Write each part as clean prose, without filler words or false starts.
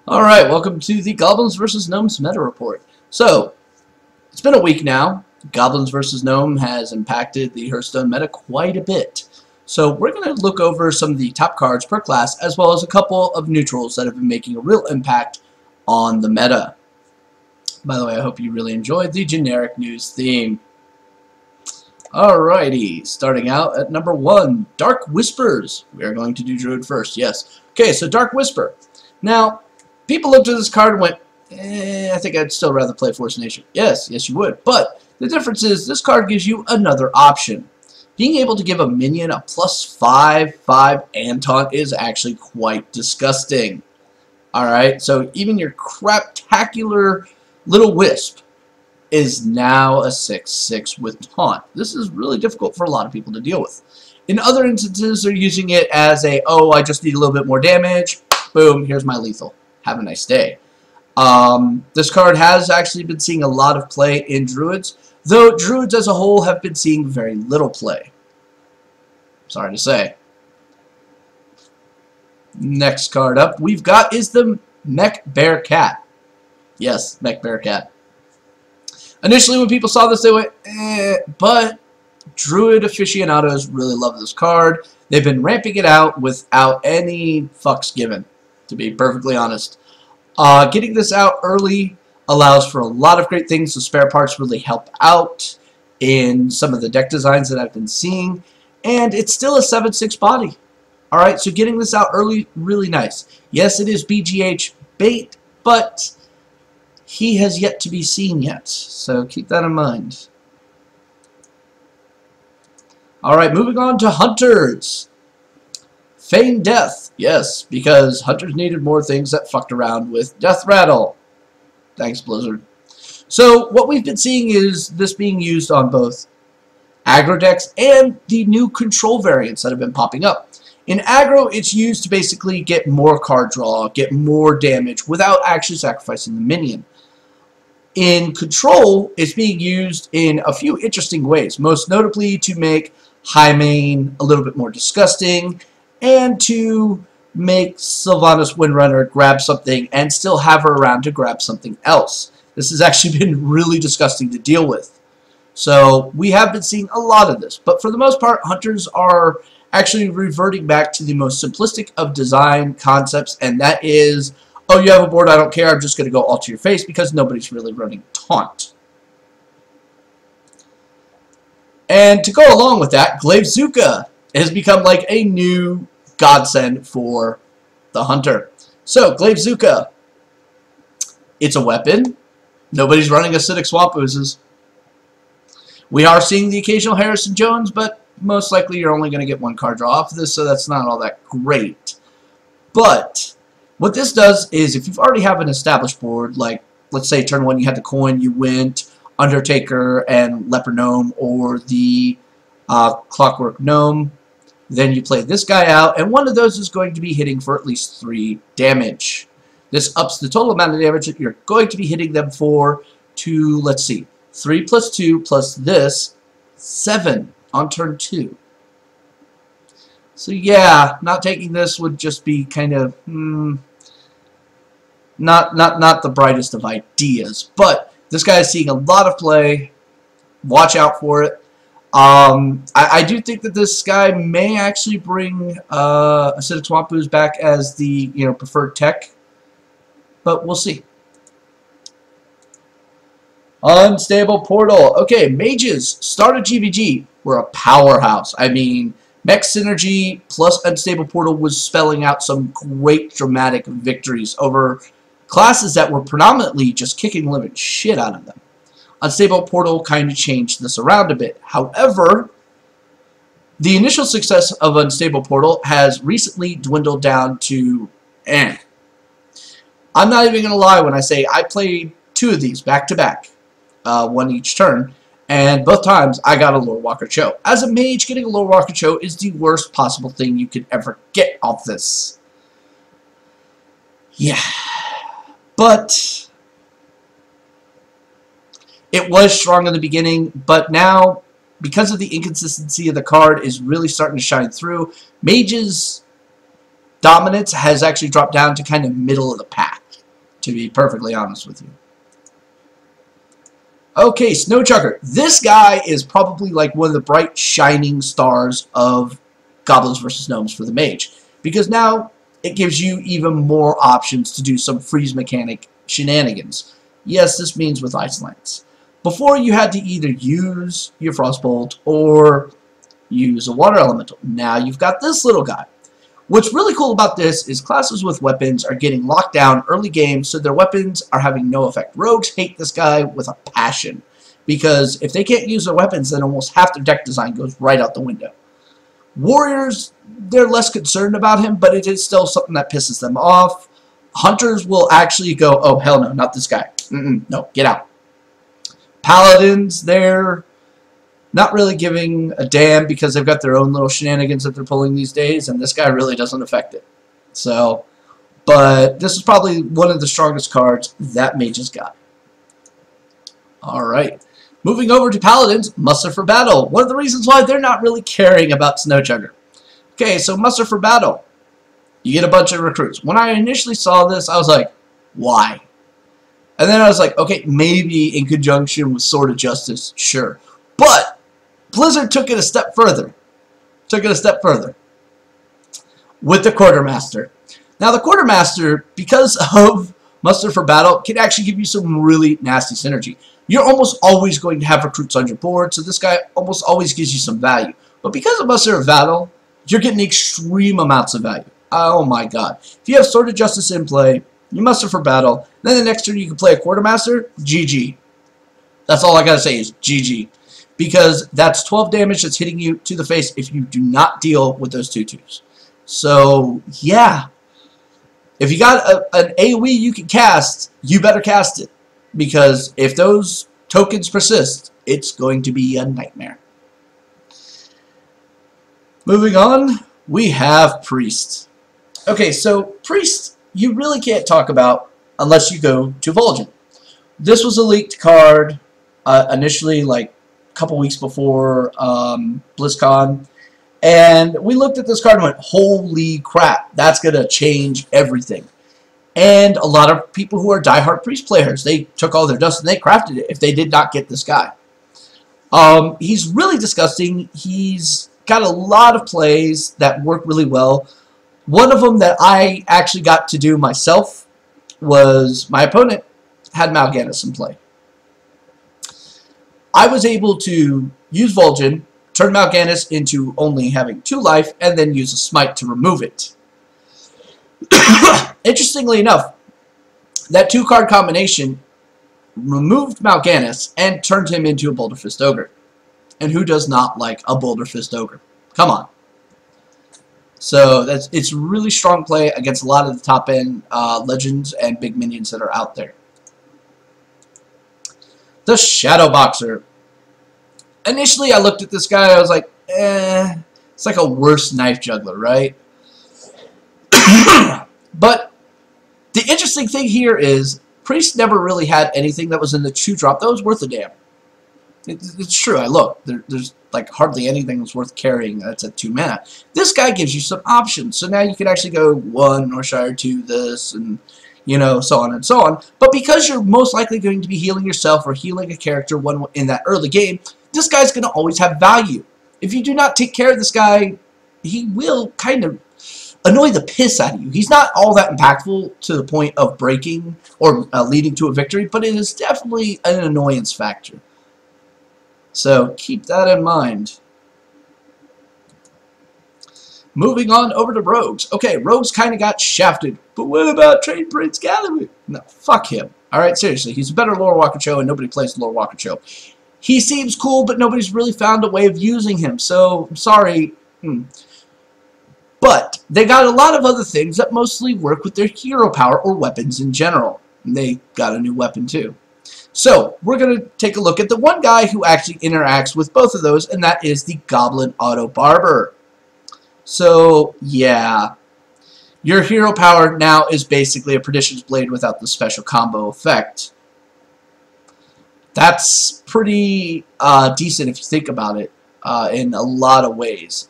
Alright, welcome to the Goblins vs. Gnomes meta report. So, it's been a week now. Goblins vs. Gnome has impacted the Hearthstone meta quite a bit. So, we're going to look over some of the top cards per class, as well as a couple of neutrals that have been making a real impact on the meta. By the way, I hope you really enjoyed the generic news theme. Alrighty, starting out at number 1, Dark Whispers. We are going to do Druid first, yes. Okay, so Dark Whisper. Now, people looked at this card and went, I think I'd still rather play Force Nation. Yes, you would. But the difference is this card gives you another option. Being able to give a minion a +5/5 and taunt is actually quite disgusting. Alright, so even your craptacular little wisp is now a 6/6 with taunt. This is really difficult for a lot of people to deal with. In other instances, they're using it as a, oh, I just need a little bit more damage. Boom, here's my lethal. Have a nice day. This card has actually been seeing a lot of play in Druids, though Druids as a whole have been seeing very little play. Sorry to say. Next card up we've got is the Mech Bear Cat. Yes, Mech Bear Cat. Initially when people saw this they went, but Druid aficionados really love this card. They've been ramping it out without any fucks given, to be perfectly honest. Getting this out early allows for a lot of great things. The spare parts really help out in some of the deck designs that I've been seeing. And it's still a 7/6 body. Alright, so getting this out early, really nice. Yes, it is BGH bait, but he has yet to be seen yet. So keep that in mind. Alright, moving on to Hunters. Feign Death. Yes, because Hunters needed more things that fucked around with Death Rattle. Thanks, Blizzard. So, what we've been seeing is this being used on both aggro decks and the new control variants that have been popping up. In aggro, it's used to basically get more card draw, get more damage without actually sacrificing the minion. In control, it's being used in a few interesting ways, most notably to make high main a little bit more disgusting, and to make Sylvanas Windrunner grab something and still have her around to grab something else. This has actually been really disgusting to deal with. So we have been seeing a lot of this, but for the most part, Hunters are actually reverting back to the most simplistic of design concepts, and that is, oh, you have a board, I don't care, I'm just going to go all to your face because nobody's really running Taunt. And to go along with that, Glaivezuka has become like a new godsend for the Hunter. So, Glaivezuka, it's a weapon. Nobody's running Acidic Swamp Oozes. We are seeing the occasional Harrison Jones, but most likely you're only going to get one card draw off of this, so that's not all that great. But what this does is, if you've already have an established board, like, let's say turn 1 you had the coin, you went Undertaker and Leper Gnome, or the Clockwork Gnome, then you play this guy out, and one of those is going to be hitting for at least 3 damage. This ups the total amount of damage that you're going to be hitting them for to, let's see, 3 plus 2 plus this, 7 on turn 2. So yeah, not taking this would just be kind of, not the brightest of ideas, but this guy is seeing a lot of play. Watch out for it. I do think that this guy may actually bring Acidic Swamp Ooze back as the preferred tech, but we'll see. Unstable Portal. Okay, mages, start a GVG. We're a powerhouse. I mean, Mech Synergy plus Unstable Portal was spelling out some great dramatic victories over classes that were predominantly just kicking living shit out of them. Unstable Portal kind of changed this around a bit. However, the initial success of Unstable Portal has recently dwindled down to I'm not even going to lie when I say I played 2 of these back to back, one each turn, and both times I got a Lore Walker Cho. As a mage, getting a Lore Walker Cho is the worst possible thing you could ever get off this. Yeah. But it was strong in the beginning, but now, because of the inconsistency of the card is really starting to shine through, Mage's dominance has actually dropped down to kind of middle of the pack. to be perfectly honest with you. Okay, Snow Chucker. This guy is probably like one of the bright shining stars of Goblins versus Gnomes for the Mage, because now it gives you even more options to do some freeze mechanic shenanigans. Yes, this means with Ice Lance. Before, you had to either use your Frostbolt or use a Water Elemental. Now you've got this little guy. What's really cool about this is classes with weapons are getting locked down early game, so their weapons are having no effect. Rogues hate this guy with a passion, because if they can't use their weapons, then almost half their deck design goes right out the window. Warriors, they're less concerned about him, but it is still something that pisses them off. Hunters will actually go, oh, hell no, not this guy. No, get out. Paladins, they're not really giving a damn because they've got their own little shenanigans that they're pulling these days, and this guy really doesn't affect it. So, but this is probably one of the strongest cards that Mages got. Alright. Moving over to Paladins, Muster for Battle. One of the reasons why they're not really caring about Snow Chucker. Okay, so Muster for Battle. You get a bunch of recruits. When I initially saw this, I was like, why? And then I was like, okay, maybe in conjunction with Sword of Justice, sure. But Blizzard took it a step further. With the Quartermaster. Now the Quartermaster, because of Muster for Battle, can actually give you some really nasty synergy. You're almost always going to have recruits on your board, so this guy almost always gives you some value. But because of Muster for Battle, you're getting extreme amounts of value. Oh my god. If you have Sword of Justice in play, you Muster for Battle, then the next turn you can play a Quartermaster, GG. That's all I gotta say is GG. Because that's 12 damage that's hitting you to the face if you do not deal with those 2/2s. So, yeah. If you got an AoE you can cast, you better cast it. Because if those tokens persist, it's going to be a nightmare. Moving on, we have Priest. Okay, so Priest, you really can't talk about unless you go to Vol'jin. This was a leaked card initially, like, couple weeks before BlizzCon, and we looked at this card and went, holy crap, that's going to change everything. And a lot of people who are diehard Priest players, they took all their dust and they crafted it if they did not get this guy. He's really disgusting. He's got a lot of plays that work really well. One of them that I actually got to do myself was my opponent had Mal'Ganis in play. I was able to use Vol'jin, turn Mal'Ganis into only having 2 life, and then use a smite to remove it. Interestingly enough, that 2-card combination removed Mal'Ganis and turned him into a Boulder Fist Ogre. And who does not like a Boulder Fist Ogre? Come on. So it's really strong play against a lot of the top-end legends and big minions that are out there. The Shadow Boxer. Initially, I looked at this guy, I was like, it's like a worse knife juggler, right? But the interesting thing here is, Priest never really had anything that was in the 2-drop that was worth a damn. It's true, I looked. There's like hardly anything that's worth carrying that's at 2 mana. This guy gives you some options, so now you can actually go 1 Northshire 2 this, and you know, so on and so on. But because you're most likely going to be healing yourself or healing a character in that early game, this guy's going to always have value. If you do not take care of this guy, he will kind of annoy the piss out of you. He's not all that impactful to the point of breaking or leading to a victory, but it is definitely an annoyance factor. So keep that in mind. Moving on over to Rogues. Okay, Rogues kind of got shafted. But what about Trade Prince Galloway? No, fuck him. Alright, seriously. He's a better Lore Walker Cho, and nobody plays Lore Walker Cho. He seems cool, but nobody's really found a way of using him. So, I'm sorry. But they got a lot of other things that mostly work with their hero power or weapons in general. And they got a new weapon, too. So, we're going to take a look at the one guy who actually interacts with both of those, and that is the Goblin Auto Barber. So, yeah. Your hero power now is basically a Perdition's Blade without the special combo effect. That's pretty decent if you think about it in a lot of ways.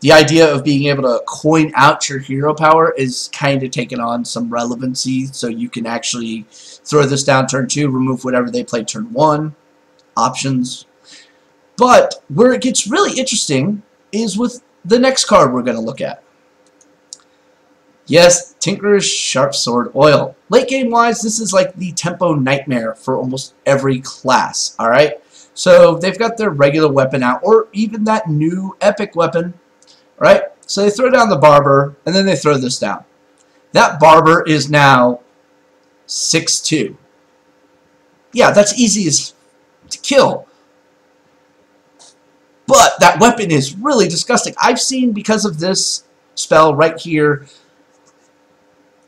the idea of being able to coin out your hero power is kind of taken on some relevancy, so you can actually throw this down turn 2, remove whatever they play turn 1, options. But where it gets really interesting is with the next card we're going to look at. Yes, Tinker's Sharp Sword Oil. Late game wise, this is like the tempo nightmare for almost every class, alright? So they've got their regular weapon out, or even that new epic weapon, right? So they throw down the Barber, and then they throw this down. That Barber is now 6-2. Yeah, that's easy as to kill. But that weapon is really disgusting. I've seen, because of this spell right here,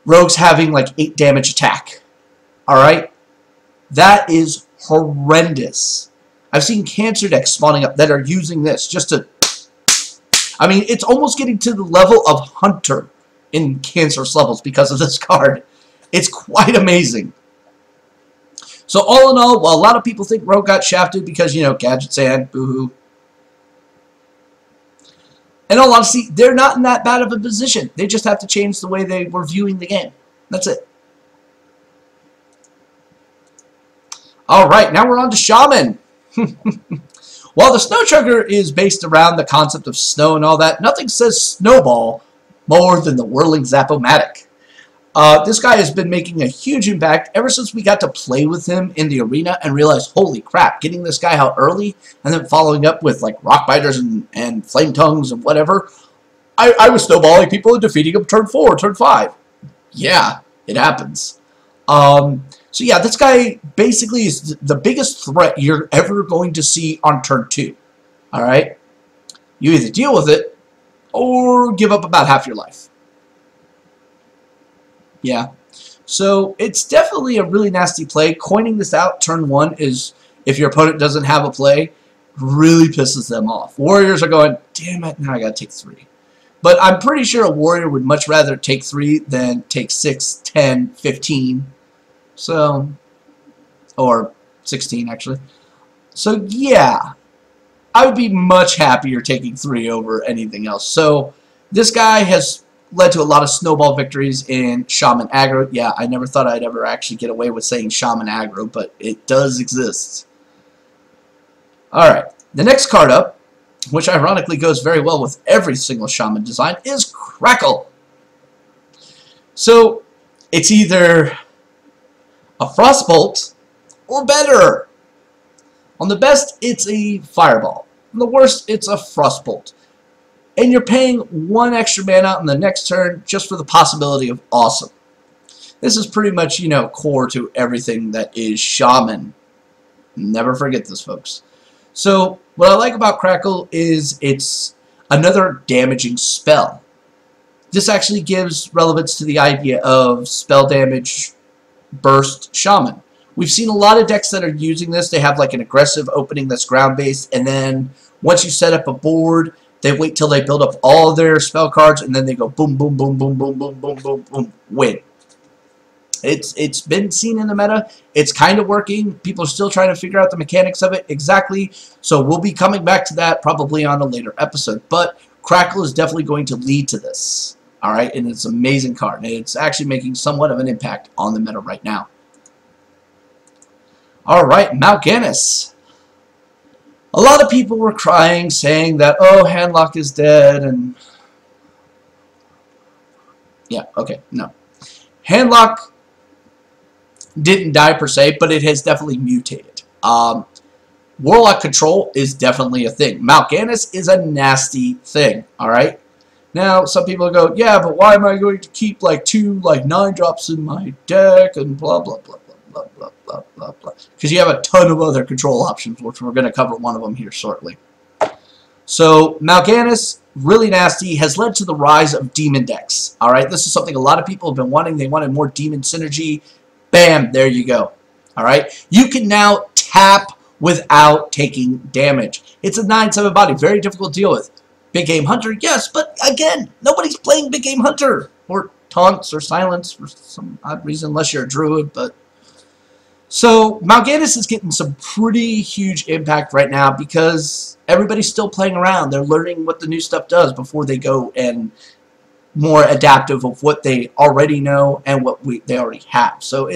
rogues having like 8 damage attack. Alright? That is horrendous. I've seen cancer decks spawning up that are using this just to... I mean, it's almost getting to the level of Hunter in cancerous levels because of this card. It's quite amazing. So all in all, while a lot of people think Rogue got shafted because, you know, Gadget Sand, boo-hoo. In all honesty, they're not in that bad of a position. They just have to change the way they were viewing the game. That's it. Alright, now we're on to Shaman. While the Snow Chugger is based around the concept of snow and all that, nothing says snowball more than the Whirling Zap-O-Matic. This guy has been making a huge impact ever since we got to play with him in the arena and realized, holy crap, getting this guy out early and then following up with like Rock Biters and Flame Tongues and whatever. I was snowballing people and defeating them turn 4, turn 5. Yeah, it happens. So yeah, this guy basically is the biggest threat you're ever going to see on turn 2. Alright? You either deal with it or give up about half your life. Yeah. So it's definitely a really nasty play. Coining this out turn 1 is, if your opponent doesn't have a play, really pisses them off. Warriors are going, damn it, now I gotta take 3. But I'm pretty sure a warrior would much rather take 3 than take 6, 10, 15. So, or 16 actually. So yeah, I would be much happier taking 3 over anything else. So this guy has led to a lot of snowball victories in Shaman aggro. Yeah, I never thought I'd ever actually get away with saying Shaman aggro, but it does exist. Alright, the next card up, which ironically goes very well with every single Shaman design, is Crackle. So, it's either a Frostbolt or better. On the best, it's a Fireball. On the worst, it's a Frostbolt. And you're paying 1 extra mana on the next turn just for the possibility of awesome. This is pretty much, you know, core to everything that is Shaman. Never forget this, folks. So, what I like about Crackle is it's another damaging spell. This actually gives relevance to the idea of spell damage burst Shaman. We've seen a lot of decks that are using this. They have like an aggressive opening that's ground-based, and then once you set up a board, they wait till they build up all their spell cards, and then they go boom, boom, boom, boom, boom, boom, boom, boom, boom, win. It's been seen in the meta. It's kind of working. People are still trying to figure out the mechanics of it exactly. So we'll be coming back to that probably on a later episode. But Crackle is definitely going to lead to this. Alright, and it's an amazing card. And it's actually making somewhat of an impact on the meta right now. Alright, Mal'Ganis. A lot of people were crying, saying that, oh, Handlock is dead, and... yeah, okay, no. Handlock didn't die per se, but it has definitely mutated. Warlock control is definitely a thing. Mal'Ganis is a nasty thing, alright? Now, some people go, yeah, but why am I going to keep, like, 2, like, 9-drops in my deck, and blah, blah, blah, blah, blah, blah, blah, blah, blah. Because you have a ton of other control options, which we're going to cover one of them here shortly. So, Mal'Ganis, really nasty, has led to the rise of demon decks. Alright, this is something a lot of people have been wanting. They wanted more demon synergy. Bam, there you go. Alright, you can now tap without taking damage. It's a 9/7 body, very difficult to deal with. Big Game Hunter, yes, but again, nobody's playing Big Game Hunter. Or Taunts or Silence for some odd reason, unless you're a Druid, but... So Mal'Ganis is getting some pretty huge impact right now because everybody's still playing around. They're learning what the new stuff does before they go and more adaptive of what they already know and what they already have. So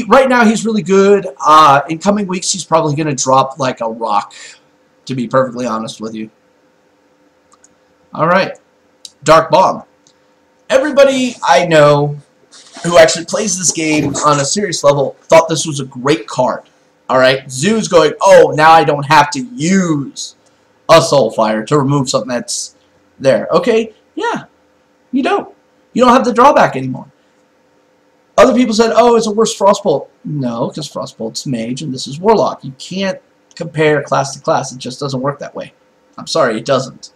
right now he's really good. In coming weeks he's probably going to drop like a rock, to be perfectly honest with you. Alright, Dark Bomb. Everybody I know who actually plays this game on a serious level thought this was a great card. Alright, Zoo's going, oh, now I don't have to use a Soulfire to remove something that's there. Okay, yeah, you don't. You don't have the drawback anymore. Other people said, oh, it's a worse Frostbolt. No, because Frostbolt's Mage and this is Warlock. You can't compare class to class. It just doesn't work that way. I'm sorry, it doesn't.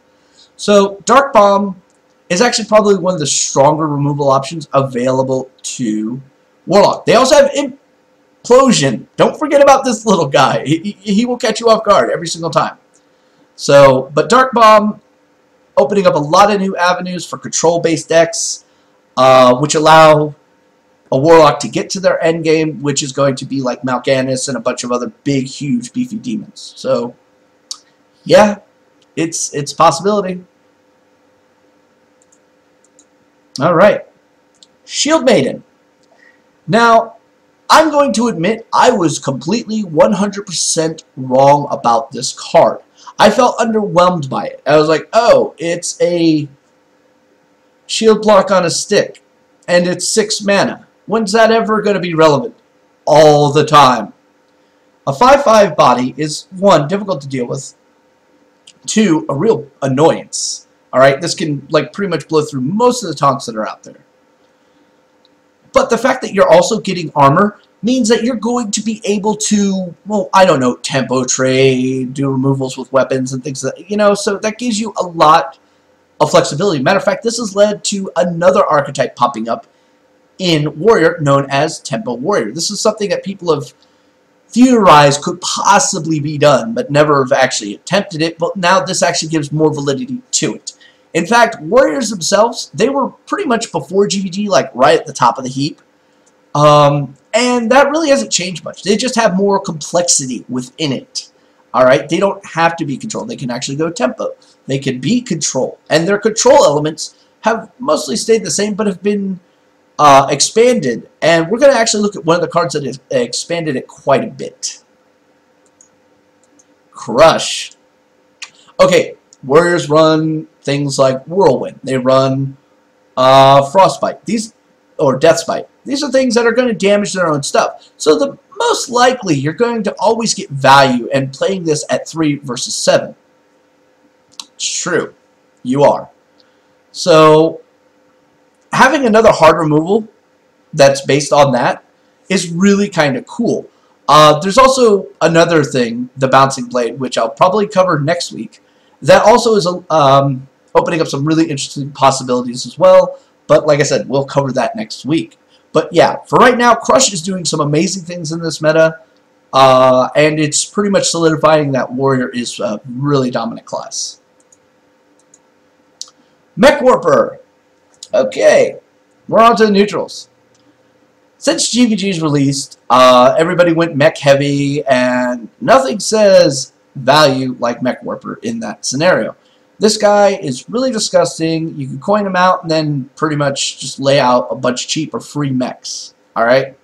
So, Dark Bomb is actually probably one of the stronger removal options available to Warlock. They also have Implosion. Don't forget about this little guy. He will catch you off guard every single time. So, but Dark Bomb opening up a lot of new avenues for control-based decks, which allow a Warlock to get to their endgame, which is going to be like Mal'Ganis and a bunch of other big, huge, beefy demons. So, yeah, it's a possibility. Alright, Shield Maiden. Now, I'm going to admit I was completely 100% wrong about this card. I felt underwhelmed by it. I was like, oh, it's a shield block on a stick, and it's 6 mana. When's that ever going to be relevant? All the time. A 5/5 body is, 1, difficult to deal with, 2, a real annoyance. Alright, this can like pretty much blow through most of the taunts that are out there. But the fact that you're also getting armor means that you're going to be able to, well, I don't know, tempo trade, do removals with weapons and things that, you know, so that gives you a lot of flexibility. Matter of fact, this has led to another archetype popping up in Warrior known as Tempo Warrior. This is something that people have theorized could possibly be done, but never have actually attempted it, but now this actually gives more validity to it. In fact, Warriors themselves, they were pretty much before GVG, like right at the top of the heap. And that really hasn't changed much. They just have more complexity within it. Alright, they don't have to be controlled. They can actually go tempo. They can be control. And their control elements have mostly stayed the same, but have been expanded. And we're going to actually look at one of the cards that has expanded it quite a bit. Crush. Okay, Warriors run things like Whirlwind. They run Frostbite. Or Deathspite. These are things that are going to damage their own stuff. So the most likely you're going to always get value and playing this at 3 versus 7. It's true. You are. So having another hard removal that's based on that is really kind of cool. There's also another thing, the Bouncing Blade, which I'll probably cover next week, that also is opening up some really interesting possibilities as well. But like I said, we'll cover that next week. But yeah, for right now, Crush is doing some amazing things in this meta. And it's pretty much solidifying that Warrior is a really dominant class. Mech Warper. Okay, we're on to the neutrals. Since GVG's released, everybody went mech heavy, and nothing says value like Mech Warper in that scenario. This guy is really disgusting. You can coin him out and then pretty much just lay out a bunch of cheap or free mechs. Alright?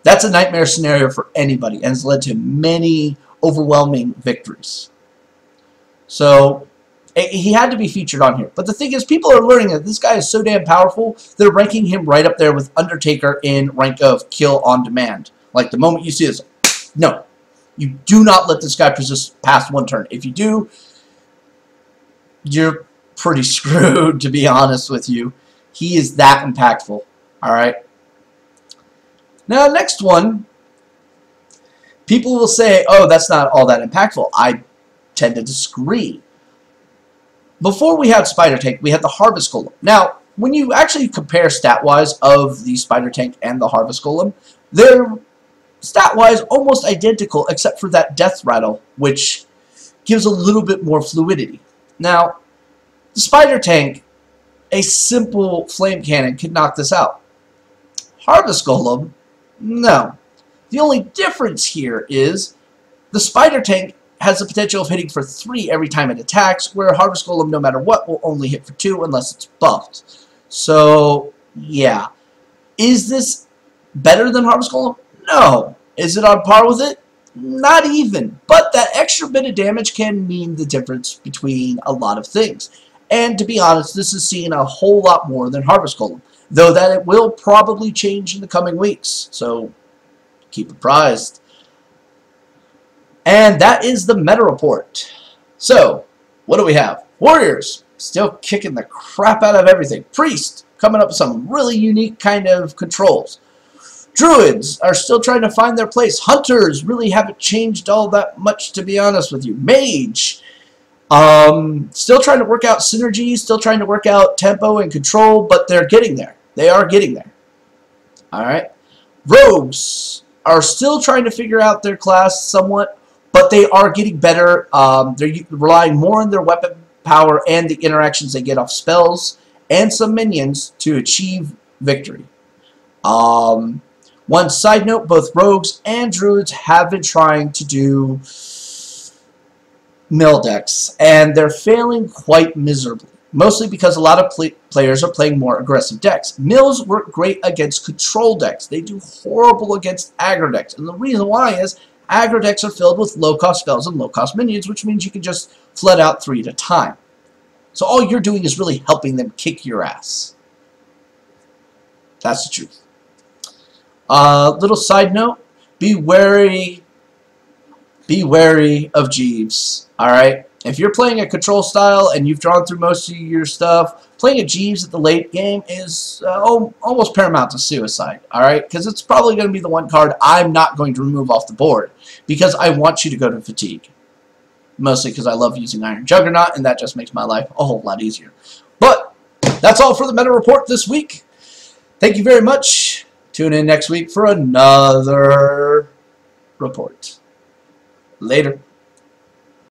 That's a nightmare scenario for anybody and has led to many overwhelming victories. So, he had to be featured on here. But the thing is, people are learning that this guy is so damn powerful, they're ranking him right up there with Undertaker in rank of kill on demand. Like, the moment you see this, no. You do not let this guy persist past 1 turn. If you do, you're pretty screwed, to be honest with you. He is that impactful. Alright? Now, next one, people will say, oh, that's not all that impactful. I tend to disagree. Before we had Spider Tank, we had the Harvest Golem. Now, when you actually compare stat-wise of the Spider Tank and the Harvest Golem, they're stat-wise almost identical except for that Death Rattle, which gives a little bit more fluidity. Now, the Spider Tank, a simple flame cannon could knock this out. Harvest Golem No. The only difference here is the Spider Tank has the potential of hitting for 3 every time it attacks, where Harvest Golem, no matter what, will only hit for 2 unless it's buffed. So, yeah. Is this better than Harvest Golem? No. Is it on par with it? Not even. But that extra bit of damage can mean the difference between a lot of things. And to be honest, this is seeing a whole lot more than Harvest Golem, though that it will probably change in the coming weeks. So, keep apprised. And that is the meta report. So, what do we have? Warriors, still kicking the crap out of everything. Priest, coming up with some really unique kind of controls. Druids are still trying to find their place. Hunters really haven't changed all that much, to be honest with you. Mage, still trying to work out synergy, still trying to work out tempo and control, but they're getting there. They are getting there. Alright. Rogues are still trying to figure out their class somewhat, but they are getting better. They're relying more on their weapon power and the interactions they get off spells and some minions to achieve victory. One side note, both Rogues and Druids have been trying to do mill decks, and they're failing quite miserably. Mostly because a lot of players are playing more aggressive decks. Mills work great against control decks. They do horrible against aggro decks. And the reason why is aggro decks are filled with low-cost spells and low-cost minions, which means you can just flood out 3 at a time. So all you're doing is really helping them kick your ass. That's the truth. Little side note, be wary of Jeeves. Alright? If you're playing a control style and you've drawn through most of your stuff, playing a Jeeves at the late game is almost paramount to suicide. Alright? Because it's probably going to be the one card I'm not going to remove off the board. Because I want you to go to Fatigue. Mostly because I love using Iron Juggernaut, and that just makes my life a whole lot easier. But that's all for the meta report this week. Thank you very much. Tune in next week for another report. Later.